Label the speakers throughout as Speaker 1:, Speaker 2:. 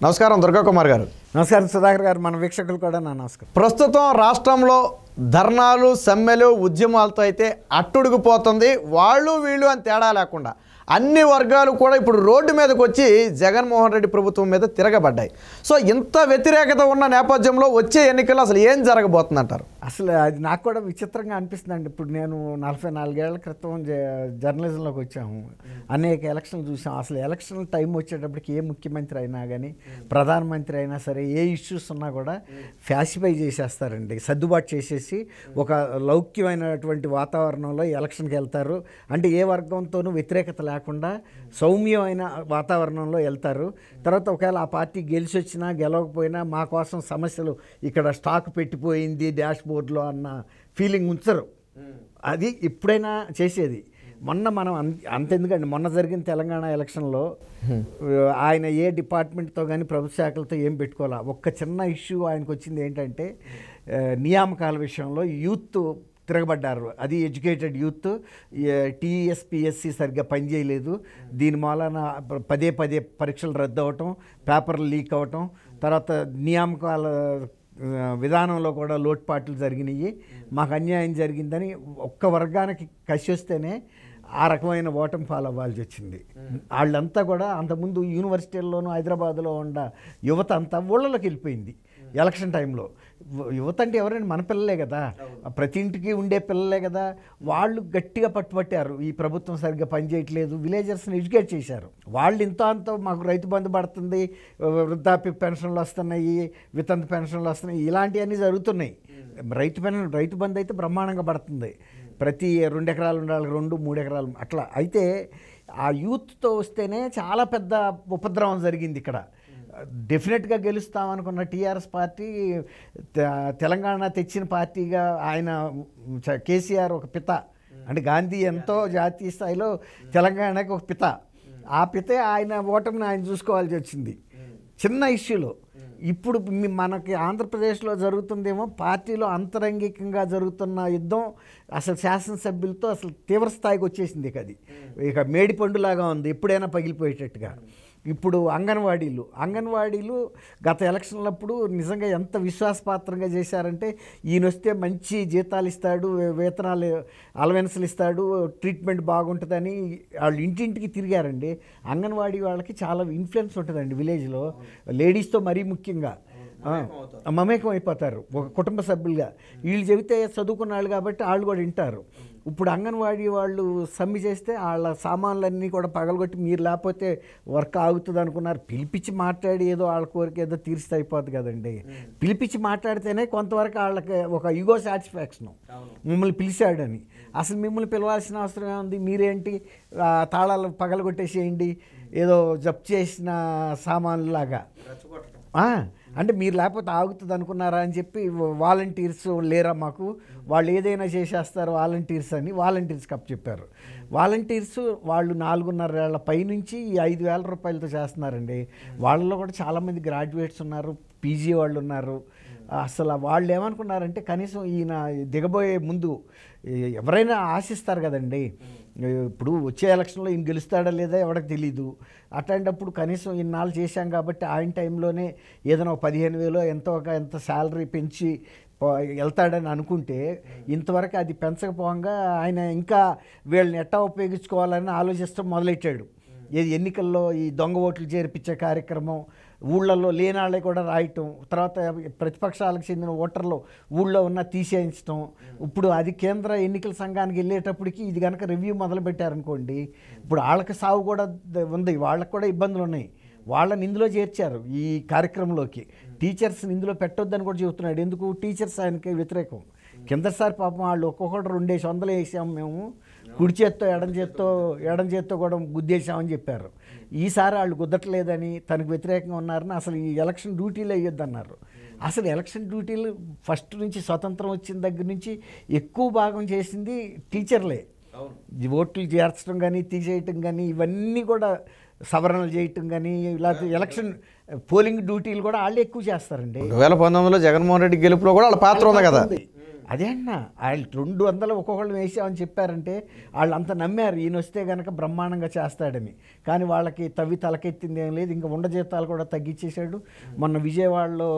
Speaker 1: నమస్కారం దుర్గా కుమార్ గారు.
Speaker 2: నమస్కారం సుధాకర్ గారు. మన వీక్షకులు కూడా నా నమస్కారం.
Speaker 1: ప్రస్తుతం రాష్ట్రంలో ధర్నాలు, సమ్మెలు, ఉద్యమాలతో అయితే అట్టుడుగుపోతుంది. వాళ్ళు వీళ్ళు అని తేడా లేకుండా అన్ని వర్గాలు కూడా ఇప్పుడు రోడ్డు మీదకి వచ్చి జగన్మోహన్ రెడ్డి ప్రభుత్వం మీద తిరగబడ్డాయి. సో ఇంత వ్యతిరేకత ఉన్న నేపథ్యంలో వచ్చే ఎన్నికల్లో అసలు ఏం జరగబోతుందంటారు?
Speaker 2: అసలు అది నాకు కూడా విచిత్రంగా అనిపిస్తుందండి. ఇప్పుడు నేను 44 ఏళ్ల క్రితం జర్నలిజంలోకి వచ్చాము. అనేక ఎలక్షన్లు చూసాం. అసలు ఎలక్షన్ టైం వచ్చేటప్పటికి ఏ ముఖ్యమంత్రి అయినా కానీ, ప్రధానమంత్రి అయినా సరే, ఏ ఇష్యూస్ ఉన్నా కూడా ఫ్యాసిఫై చేసేస్తారండి. సర్దుబాటు చేసేసి ఒక లౌక్యమైనటువంటి వాతావరణంలో ఎలక్షన్కి వెళ్తారు. అంటే ఏ వర్గంతోనూ వ్యతిరేకత లేకుండా సౌమ్యమైన వాతావరణంలో వెళ్తారు. తర్వాత ఒకవేళ ఆ పార్టీ గెలిచి వచ్చినా గెలవకపోయినా మా కోసం సమస్యలు ఇక్కడ స్టాక్ పెట్టిపోయింది డాష్ బోర్డులో అన్న ఫీలింగ్ ఉంచరు. అది ఎప్పుడైనా చేసేది. మొన్న మనం అంతెందుకండి, మొన్న జరిగిన తెలంగాణ ఎలక్షన్లో ఆయన ఏ డిపార్ట్మెంట్తో కానీ ప్రభుత్వ శాఖలతో ఏం పెట్టుకోవాలా. ఒక్క చిన్న ఇష్యూ ఆయనకు వచ్చింది ఏంటంటే నియామకాల విషయంలో యూత్ తిరగబడ్డారు. అది ఎడ్యుకేటెడ్ యూత్. టీఎస్పీఎస్సీ సరిగ్గా పనిచేయలేదు. దీని మూలన పదే పరీక్షలు రద్దు అవ్వటం, పేపర్లు లీక్ అవ్వటం, తర్వాత నియామకాల విధానంలో కూడా లోటుపాట్లు జరిగినాయి. మాకు అన్యాయం జరిగిందని ఒక్క వర్గానికి కసి వస్తేనే ఆ రకమైన ఓటమి ఫాలో అవ్వాల్సి వచ్చింది. వాళ్ళంతా కూడా అంతకుముందు యూనివర్సిటీల్లోనూ హైదరాబాద్లో ఉన్న యువత అంతా ఊళ్ళలోకి వెళ్ళిపోయింది ఎలక్షన్ టైంలో. యువత అంటే ఎవరైనా మన పిల్లలే కదా, ప్రతి ఇంటికి ఉండే పిల్లలే కదా. వాళ్ళు గట్టిగా పట్టుబట్టారు, ఈ ప్రభుత్వం సరిగ్గా పనిచేయట్లేదు. విలేజర్స్ని ఎడ్యుకేట్ చేశారు. వాళ్ళు అంత మాకు రైతు బంధు పడుతుంది, వృద్ధాప్య పెన్షన్లు వస్తున్నాయి, వితంతు పెన్షన్లు వస్తున్నాయి, ఇలాంటివన్నీ జరుగుతున్నాయి. రైతు బంధు అయితే బ్రహ్మాండంగా పడుతుంది. ప్రతి 2 ఎకరాలు ఉండాలి, 2-3 ఎకరాలు అట్లా. అయితే ఆ యూత్తో వస్తేనే చాలా పెద్ద ఉపద్రవం జరిగింది ఇక్కడ. డెఫినెట్గా గెలుస్తామనుకున్న టీఆర్ఎస్ పార్టీ తెలంగాణ తెచ్చిన పార్టీగా ఆయన కేసీఆర్ ఒక పిత, అంటే గాంధీ ఎంతో జాతీయ స్థాయిలో తెలంగాణకి ఒక పిత. ఆ పితే ఆయన ఓటమిని ఆయన చూసుకోవాల్సి వచ్చింది చిన్న ఇష్యూలో. ఇప్పుడు మనకి ఆంధ్రప్రదేశ్లో జరుగుతుందేమో పార్టీలో అంతరంగికంగా జరుగుతున్న యుద్ధం అసలు శాసనసభ్యులతో అసలు తీవ్ర స్థాయికి వచ్చేసింది. అది ఇక మేడిపండులాగా ఉంది, ఎప్పుడైనా పగిలిపోయేటట్టుగా. ఇప్పుడు అంగన్వాడీలు గత ఎలక్షన్లప్పుడు నిజంగా ఎంత విశ్వాసపాత్రంగా చేశారంటే, ఈయన వస్తే మంచి జీతాలు ఇస్తాడు, వేతనాలు అలవెన్స్లు ఇస్తాడు, ట్రీట్మెంట్ బాగుంటుందని వాళ్ళు ఇంటింటికి తిరిగారండి. అంగన్వాడీ వాళ్ళకి చాలా ఇన్ఫ్లుయెన్స్ ఉంటుందండి విలేజ్లో, లేడీస్తో మరీ ముఖ్యంగా మమేకం అయిపోతారు ఒక కుటుంబ సభ్యులుగా. వీళ్ళు చెబితే చదువుకున్న వాళ్ళు కాబట్టి వాళ్ళు కూడా వింటారు. ఇప్పుడు అంగన్వాడీ వాళ్ళు సమ్మె చేస్తే వాళ్ళ సామాన్లన్నీ కూడా పగలగొట్టి మీరు లేకపోతే వర్క్ ఆగుతుంది అనుకున్నారు. పిలిపించి మాట్లాడి ఏదో వాళ్ళ కోరిక ఏదో తీరిస్తే అయిపోద్ది కదండి. పిలిపించి మాట్లాడితేనే కొంతవరకు వాళ్ళకి ఒక ఈగో సాటిస్ఫాక్షన్, మిమ్మల్ని పిలిచాడని. అసలు మిమ్మల్ని పిలవాల్సిన అవసరం ఏముంది? మీరేంటి తాళాలు పగలగొట్టేసేయండి ఏదో జప్తు చేసిన సామాన్లాగా. అంటే మీరు లేకపోతే ఆగుతుంది అనుకున్నారా అని చెప్పి వాలంటీర్స్ లేరా మాకు, వాళ్ళు ఏదైనా చేసేస్తారు వాలంటీర్స్ కప్ చెప్పారు. వాలంటీర్స్ వాళ్ళు 4.5 ఏళ్ల పైనుంచి 5,000 రూపాయలతో చేస్తున్నారండి. వాళ్ళలో కూడా చాలామంది గ్రాడ్యుయేట్స్ ఉన్నారు, పీజీ వాళ్ళు ఉన్నారు. అసలు వాళ్ళు ఏమనుకున్నారంటే కనీసం ఈయన దిగబోయే ముందు ఎవరైనా ఆశిస్తారు కదండి, ఇప్పుడు వచ్చే ఎలక్షన్లో ఈయన గెలుస్తాడా లేదా ఎవరికి తెలీదు. అట్లాంటప్పుడు కనీసం ఇన్నాళ్ళు చేశాం కాబట్టి ఆయన టైంలోనే ఏదైనా 15,000 ఎంత శాలరీ పెంచి వెళ్తాడని అనుకుంటే, ఇంతవరకు అది పెంచకపోగా ఆయన ఇంకా వీళ్ళని ఎట్టా ఉపయోగించుకోవాలని ఆలోచిస్తూ మొదలెట్టాడు. ఎన్నికల్లో ఈ దొంగ ఓట్లు చేర్పించే కార్యక్రమం, ఊళ్ళల్లో లేనాళ్ళే కూడా రాయటం, తర్వాత ప్రతిపక్షాలకు చెందిన ఓటర్లు ఊళ్ళో ఉన్న తీసేయించడం. ఇప్పుడు అది కేంద్ర ఎన్నికల సంఘానికి వెళ్ళేటప్పటికి ఇది కనుక రివ్యూ మొదలుపెట్టారనుకోండి, ఇప్పుడు వాళ్ళకి సాగు కూడా ఉంది, వాళ్ళకి కూడా ఇబ్బందులు ఉన్నాయి. వాళ్ళని ఇందులో చేర్చారు ఈ కార్యక్రమంలోకి. టీచర్స్ని ఇందులో పెట్టొద్దని కూడా చెబుతున్నాడు. ఎందుకు? టీచర్స్ ఆయనకి వ్యతిరేకం. కిందసారి పాపం వాళ్ళు ఒక్కొక్కటి 200 వేసాము మేము, కుడి చేత్తో ఎడం చేత్తో కూడా గుద్దేశామని చెప్పారు. ఈసారి వాళ్ళు గుద్దట్లేదని తనకు వ్యతిరేకంగా ఉన్నారని అసలు ఈ ఎలక్షన్ డ్యూటీలు వేయొద్దన్నారు. అసలు ఎలక్షన్ డ్యూటీలు ఫస్ట్ నుంచి స్వతంత్రం వచ్చిన దగ్గర నుంచి ఎక్కువ భాగం చేసింది టీచర్లే. ఓట్లు చేర్చడం కానీ తీసేయటం కానీ ఇవన్నీ కూడా సవరణలు చేయటం కానీ ఇలా ఎలక్షన్ పోలింగ్ డ్యూటీలు కూడా వాళ్ళు ఎక్కువ చేస్తారండి.
Speaker 1: 2019లో జగన్మోహన్ రెడ్డి గెలుపులో కూడా వాళ్ళ పాత్ర ఉంది కదా.
Speaker 2: అదే అన్న వాళ్ళు 200 ఒక్కొక్కళ్ళు వేసామని చెప్పారంటే వాళ్ళు అంత నమ్మారు ఈయన వస్తే కనుక బ్రహ్మాండంగా చేస్తాడని. కానీ వాళ్ళకి తలకెత్తింది ఏం లేదు. ఇంకా ఉండ జీతాలు కూడా తగ్గించేశాడు. మొన్న విజయవాడలో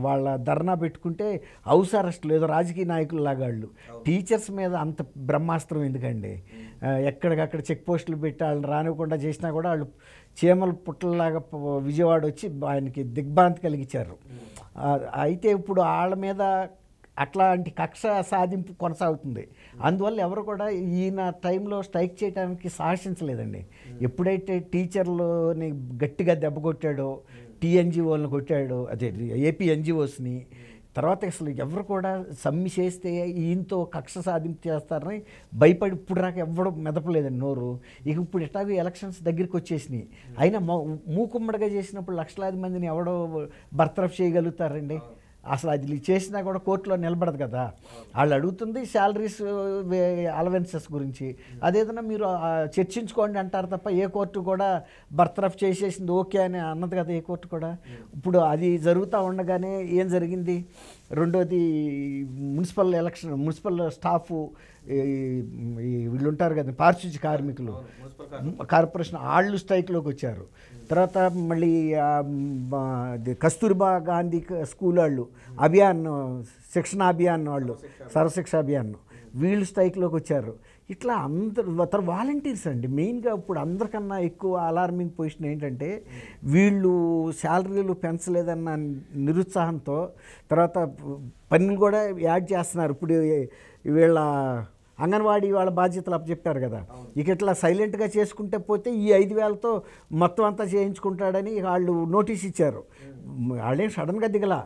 Speaker 2: వాళ్ళ ధర్నా పెట్టుకుంటే హౌస్ అరెస్ట్ లేదు, రాజకీయ నాయకులు లాగా వాళ్ళు. టీచర్స్ మీద అంత బ్రహ్మాస్త్రం ఎందుకండి? ఎక్కడికక్కడ చెక్ పోస్టులు పెట్టి వాళ్ళని రానివ్వకుండా చేసినా కూడా వాళ్ళు చీమల పుట్టలాగా విజయవాడ వచ్చి ఆయనకి దిగ్భ్రాంతి కలిగించారు. అయితే ఇప్పుడు వాళ్ళ మీద అట్లాంటి కక్ష సాధింపు కొనసాగుతుంది. అందువల్ల ఎవరు కూడా ఈయన టైంలో స్ట్రైక్ చేయడానికి సాహసించలేదండి. ఎప్పుడైతే టీచర్లని గట్టిగా దెబ్బ కొట్టాడో, టీఎన్జిఓలను కొట్టాడో, అదే ఏపీ ఎన్జిఓస్ని, తర్వాత అసలు ఎవరు కూడా సమ్మి చేస్తే ఈయనతో కక్ష సాధింపు చేస్తారని భయపడి ఇప్పుడు రాక ఎవడు మెదపలేదండి నోరు. ఇక ఇప్పుడు ఎట్లాగో ఎలక్షన్స్ దగ్గరికి వచ్చేసినాయి. అయినా మూకుమ్మడిగా చేసినప్పుడు లక్షలాది మందిని ఎవడో బర్తరఫ్ చేయగలుగుతారండి? అసలు అది చేసినా కూడా కోర్టులో నిలబడదు కదా. వాళ్ళు అడుగుతుంది శాలరీస్, అలవెన్సెస్ గురించి. అదేదన్నా మీరు చర్చించుకోండి అంటారు తప్ప ఏ కోర్టు కూడా బర్తరఫ్ చేసేసింది ఓకే అని అన్నది కదా ఏ కోర్టు కూడా. ఇప్పుడు అది జరుగుతూ ఉండగానే ఏం జరిగింది? రెండోది మున్సిపల్ స్టాఫ్ వీళ్ళు ఉంటారు కదా, పారిశుద్ధ్య కార్మికులు, కార్పొరేషన్ వాళ్ళు స్ట్రైక్లోకి వచ్చారు. తర్వాత మళ్ళీ కస్తూర్బా గాంధీ స్కూల్ వాళ్ళు అభియాన్, శిక్షణ అభియాన్ వాళ్ళు, సర్వశిక్ష అభియాన్, వీళ్ళు స్ట్రైక్లోకి వచ్చారు. ఇట్లా అందరూ వాలంటీర్స్ అండి మెయిన్గా. ఇప్పుడు అందరికన్నా ఎక్కువ అలార్మింగ్ పొజిషన్ ఏంటంటే వీళ్ళు శాలరీలు పెంచలేదన్న నిరుత్సాహంతో తర్వాత పనులు కూడా యాడ్ చేస్తున్నారు. ఇప్పుడు వీళ్ళ అంగన్వాడీ వాళ్ళ బాధ్యతలు అప్పచెప్పారు కదా, ఇక ఇట్లా సైలెంట్గా చేసుకుంటే పోతే ఈ 5,000తో మొత్తం అంతా చేయించుకుంటాడని వాళ్ళు నోటీస్ ఇచ్చారు. వాళ్ళేం సడన్గా దిగల,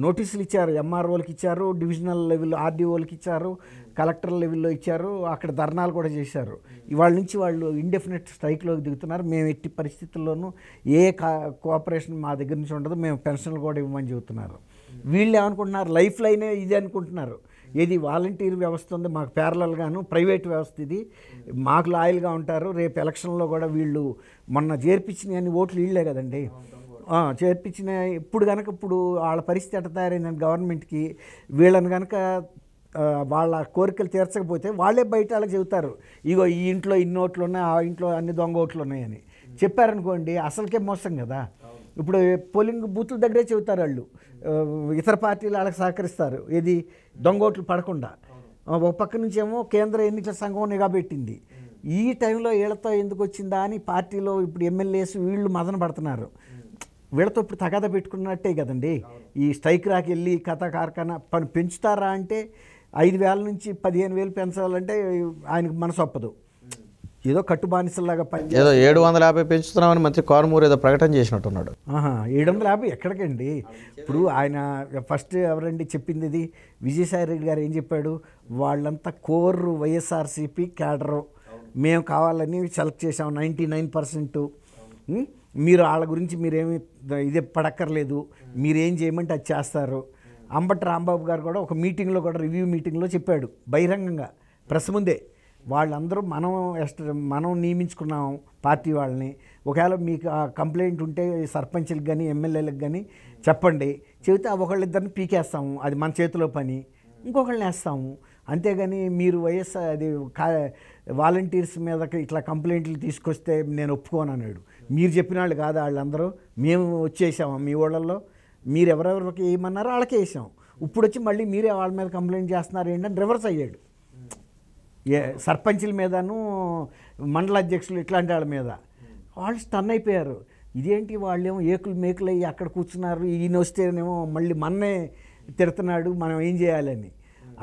Speaker 2: నోటీసులు ఇచ్చారు. ఎంఆర్ఓలకి ఇచ్చారు, డివిజనల్ లెవెల్ ఆర్డీఓలకి ఇచ్చారు, కలెక్టర్ లెవెల్లో ఇచ్చారు, అక్కడ ధర్నాలు కూడా చేశారు. ఇవాళ నుంచి వాళ్ళు ఇండెఫినెట్ స్ట్రైక్లోకి దిగుతున్నారు. మేము ఎట్టి పరిస్థితుల్లోనూ ఏ కోఆపరేషన్ మా దగ్గర నుంచి ఉండదు, మేము పెన్షన్లు కూడా ఇవ్వమని చెబుతున్నారు. వీళ్ళు ఏమనుకుంటున్నారు? లైఫ్ లైనే ఇది అనుకుంటున్నారు. ఏది వాలంటీర్ వ్యవస్థ ఉంది మాకు ప్యారలల్గాను, ప్రైవేట్ వ్యవస్థ ఇది, మాకు లాయల్గా ఉంటారు. రేపు ఎలక్షన్లో కూడా వీళ్ళు మొన్న చేర్పించిన అన్ని ఓట్లు వీళ్ళే కదండి చేర్పించిన. ఇప్పుడు వాళ్ళ పరిస్థితి ఎట్లా తయారైందని గవర్నమెంట్కి, వీళ్ళని కనుక వాళ్ళ కోరికలు తీర్చకపోతే వాళ్ళే బయట వాళ్ళకి చెబుతారు, ఇగో ఈ ఇంట్లో ఇన్ని ఓట్లు ఉన్నాయి, ఆ ఇంట్లో అన్ని దొంగ ఓట్లు ఉన్నాయని చెప్పారనుకోండి, అసలుకే మోసం కదా. ఇప్పుడు పోలింగ్ బూత్ల దగ్గరే చెబుతారు వాళ్ళు, ఇతర పార్టీలు వాళ్ళకి సహకరిస్తారు, ఏది దొంగ ఓట్లు పడకుండా. ఒక పక్క నుంచేమో కేంద్ర ఎన్నికల సంఘం నిఘా పెట్టింది. ఈ టైంలో వీళ్ళతో ఎందుకు వచ్చిందా అని పార్టీలో ఇప్పుడు ఎమ్మెల్యేస్ వీళ్ళు మదన పడుతున్నారు. వీళ్ళతో ఇప్పుడు తగాదా పెట్టుకున్నట్టే కదండి. ఈ స్ట్రైక్ రాకి వెళ్ళి కథ కార్ఖానా పని పెంచుతారా అంటే 5,000 నుంచి 15,000 పెంచాలంటే ఆయనకు మనసు ఒప్పదు. ఏదో కట్టుబానిసలాగా పని,
Speaker 1: ఏదో 750 పెంచుతున్నామని మంత్రి కారుమూరు ఏదో ప్రకటన చేసినట్టున్నాడు.
Speaker 2: 750 ఎక్కడికండి? ఇప్పుడు ఆయన ఫస్ట్ ఎవరండి చెప్పింది ఇది? విజయసాయి రెడ్డి గారు ఏం చెప్పాడు? వాళ్ళంతా కోరు వైఎస్ఆర్సీపీ క్యాడరు, మేము కావాలని సెలెక్ట్ చేసాం 99%. మీరు వాళ్ళ గురించి మీరేమి ఇదే పడక్కర్లేదు, మీరేం చేయమంటే అది చేస్తారు. అంబటి రాంబాబు గారు కూడా ఒక మీటింగ్లో కూడా రివ్యూ మీటింగ్లో చెప్పాడు బహిరంగంగా ప్రెస్ ముందే, వాళ్ళందరూ మనం నియమించుకున్నాం పార్టీ వాళ్ళని, ఒకవేళ మీకు ఆ కంప్లైంట్ ఉంటే సర్పంచ్లకు కానీ ఎమ్మెల్యేలకు కానీ చెప్పండి, చెబితే ఒకళ్ళిద్దరిని పీకేస్తాము, అది మన చేతిలో పని, ఇంకొకళ్ళని వేస్తాము. అంతేగాని మీరు అది వాలంటీర్స్ మీద ఇట్లా కంప్లైంట్లు తీసుకొస్తే నేను ఒప్పుకోను అన్నాడు. మీరు చెప్పిన వాళ్ళు కాదా వాళ్ళందరూ? మేము వచ్చేసాము మీ ఊళ్ళల్లో, మీరు ఎవరెవరికి ఏమన్నారో వాళ్ళకే వేసాం, ఇప్పుడు వచ్చి మళ్ళీ మీరే వాళ్ళ మీద కంప్లైంట్ చేస్తున్నారు ఏంటని రివర్స్ అయ్యాడు. సర్పంచుల మీదను మండల అధ్యక్షులు ఇట్లాంటి వాళ్ళ మీద వాళ్ళు స్టన్ అయిపోయారు. ఇదేంటి వాళ్ళేమో మేకులు అయ్యి అక్కడ కూర్చున్నారు, ఈయన వస్తేనేమో మళ్ళీ మన్నే తిడుతున్నాడు, మనం ఏం చేయాలని.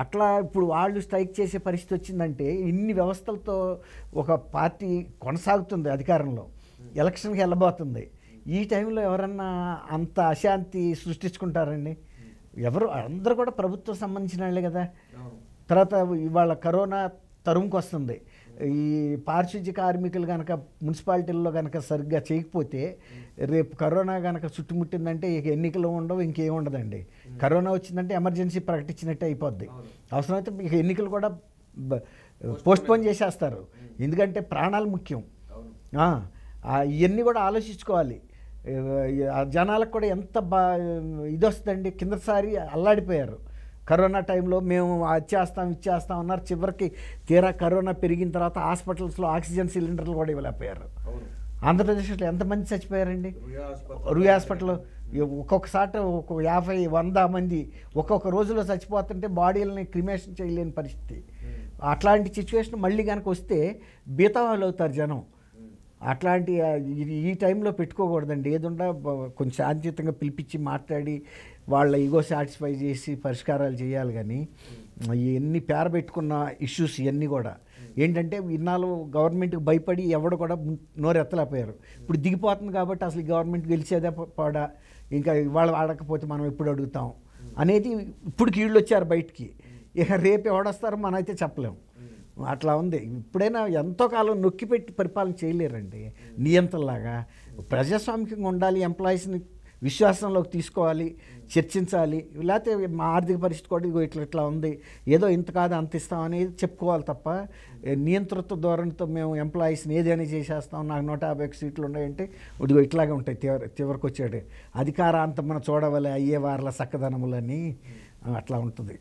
Speaker 2: అట్లా ఇప్పుడు వాళ్ళు స్ట్రైక్ చేసే పరిస్థితి వచ్చిందంటే ఇన్ని వ్యవస్థలతో ఒక పార్టీ కొనసాగుతుంది అధికారంలో, ఎలక్షన్కి వెళ్ళబోతుంది. ఈ టైంలో ఎవరన్నా అంత అశాంతి సృష్టించుకుంటారండి? ఎవరు? అందరూ కూడా ప్రభుత్వం సంబంధించిన వాళ్ళే కదా. తర్వాత ఇవాళ కరోనా తరుముకు వస్తుంది. ఈ పారిశుద్ధ్య కార్మికులు కనుక మున్సిపాలిటీల్లో కనుక సరిగ్గా చేయకపోతే రేపు కరోనా కనుక చుట్టుముట్టిందంటే ఇక ఎన్నికలు ఉండవు, ఇంకేం ఉండదండి. కరోనా వచ్చిందంటే ఎమర్జెన్సీ ప్రకటించినట్టే అయిపోద్ది. అవసరమైతే ఇక ఎన్నికలు కూడా పోస్ట్పోన్ చేసేస్తారు, ఎందుకంటే ప్రాణాలు ముఖ్యం. ఇవన్నీ కూడా ఆలోచించుకోవాలి. జనాలకు కూడా ఎంత ఇది వస్తుందండి. కిందసారి అల్లాడిపోయారు, కరోనా టైంలో మేము అది చేస్తాం అన్నారు. చివరికి తీరా కరోనా పెరిగిన తర్వాత హాస్పిటల్స్లో ఆక్సిజన్ సిలిండర్లు కూడా ఇవ్వలేకపోయారు. ఆంధ్రప్రదేశ్లో ఎంతమంది చచ్చిపోయారండి రుయ్ హాస్పిటల్లో. ఒక్కొక్కసారి ఒక 50-100 మంది ఒక్కొక్క రోజులో చచ్చిపోతుంటే బాడీలని క్రిమేషన్ చేయలేని పరిస్థితి. అట్లాంటి సిచ్యువేషన్ మళ్ళీ కనుక వస్తే బీతావాళ్ళు అవుతారు జనం. అట్లాంటి ఈ టైంలో పెట్టుకోకూడదండి. ఏదుండా కొంచెం శాంతియుతంగా పిలిపించి మాట్లాడి వాళ్ళ ఈగో సాటిస్ఫై చేసి పరిష్కారాలు చేయాలి. కానీ ఇవన్నీ పేరబెట్టుకున్న ఇష్యూస్ ఇవన్నీ కూడా ఏంటంటే ఇన్నాళ్ళు గవర్నమెంట్కి భయపడి ఎవడు కూడా నోరెత్తలేకపోయారు. ఇప్పుడు దిగిపోతుంది కాబట్టి అసలు ఈ గవర్నమెంట్ గెలిచేదే పడా, ఇంకా ఇవాళ ఆడకపోతే మనం ఎప్పుడు అడుగుతాం అనేది ఇప్పటికి వీళ్ళు వచ్చారు బయటికి. ఇక రేపు ఎవడొస్తారో మనం అయితే చెప్పలేము. అట్లా ఉంది. ఇప్పుడైనా ఎంతో కాలం నొక్కిపెట్టి పరిపాలన చేయలేరండి. నియంత్రణలాగా ప్రజాస్వామికంగా ఉండాలి. ఎంప్లాయీస్ని విశ్వాసంలోకి తీసుకోవాలి, చర్చించాలి. లేకపోతే మా ఆర్థిక పరిస్థితి కూడా ఇగో ఇట్లా ఉంది, ఏదో ఇంత కాదు అంత ఇస్తాం అనేది చెప్పుకోవాలి తప్ప నియంతృత్వ ధోరణితో మేము ఎంప్లాయీస్ని ఏదైనా చేసేస్తాం, నాకు 150 సీట్లు ఉన్నాయంటే ఇదిగో ఇట్లాగే ఉంటాయి. చివరికి వచ్చాడు అధికారాంతం మనం చూడవాలి అయ్యే వార్ల చక్కదనములని అట్లా ఉంటుంది.